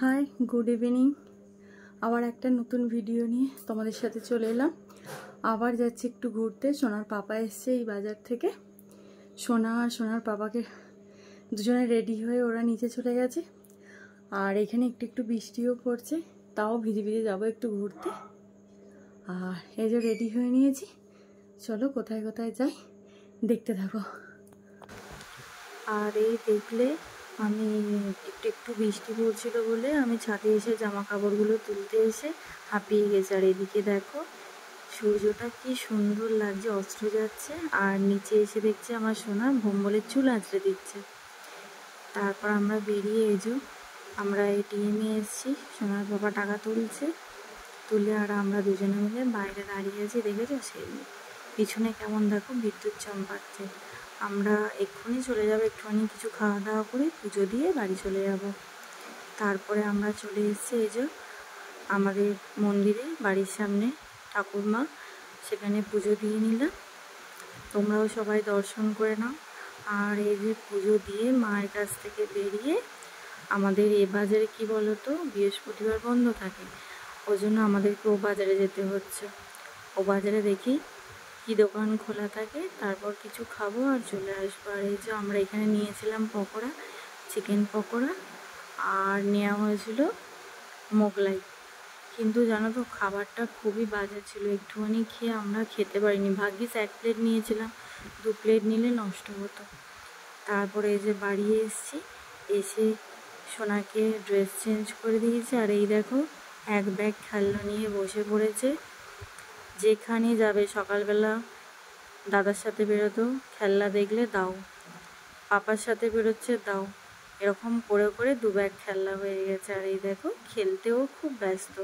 High, good evening. আবার একটা নতুন ভিডিও নিয়ে তোমাদের সাথে চলে এলাম। আবার যাচ্ছি একটু ঘুরতে। সোনার পাপা এসছে এই বাজার থেকে। সোনা আর সোনার পাপাকে দুজনে রেডি হয়ে ওরা নিচে চলে গেছে। আর এখানে একটু একটু বৃষ্টিও পড়ছে, তাও ভিজে ভিজে যাবো একটু ঘুরতে। আর এই যে রেডি হয়ে নিয়েছি, চলো কোথায় কোথায় যাই দেখতে থাকো। আর এই দেখলে আমি একটু একটু বৃষ্টি পড়ছিল বলে আমি ছাদে এসে জামা কাপড়গুলো তুলতে এসে হাঁপিয়ে গেছে। আর এদিকে দেখো সূর্যটা কি সুন্দর লাগছে, অস্ত যাচ্ছে। আর নিচে এসে দেখছি আমার সোনা ভম্বলের চুল আঁচড়ে দিচ্ছে। তারপর আমরা বেরিয়ে আমরা এটিএমে এসেছি, সোনার বাবা টাকা তুলে আর আমরা দুজনে মিলে বাইরে দাঁড়িয়ে আছি। দেখেছো সেই পিছনে কেমন দেখো বিদ্যুৎ চমকাচ্ছে। আমরা এক্ষুনি চলে যাবো, একটুখানি কিছু খাওয়া দাওয়া করে পুজো দিয়ে বাড়ি চলে যাব। তারপরে আমরা চলে এসেছি আমাদের মন্দিরে, বাড়ির সামনে ঠাকুরমা, সেখানে পুজো দিয়ে নিলাম। তোমরাও সবাই দর্শন করে নাও। আর এই যে পুজো দিয়ে মায়ের কাছ থেকে বেরিয়ে আমাদের এ বাজারে কি বলতো, বৃহস্পতিবার বন্ধ থাকে, ওই জন্য আমাদেরকে ও বাজারে যেতে হচ্ছে। ও বাজারে দেখি কি দোকান খোলা থাকে, তারপর কিছু খাবো আর চলে আসবো। আর এই যে আমরা এখানে নিয়েছিলাম পকোড়া, চিকেন পকোড়া, আর নেওয়া হয়েছিল মোগলাই। কিন্তু জানো তো খাবারটা খুবই বাজে ছিল, একটুখানি খেয়ে আমরা খেতে পারিনি। ভাগ্যিস 1 প্লেট নিয়েছিলাম, 2 প্লেট নিলে নষ্ট হতো। তারপরে এই যে বাড়ি এসে সোনাকে ড্রেস চেঞ্জ করে দিয়েছে। আর এই দেখো 1 ব্যাগ খেলনা নিয়ে বসে পড়েছে। যেখানে যাবে সকালবেলা দাদার সাথে বেরোতো, খেলনা দেখলে দাও, পাপার সাথে বেরোচ্ছে দাও, এরকম করে করে 2 ব্যাগ খেলনা হয়ে গেছে। আর এই দেখো খেলতেও খুব ব্যস্ত।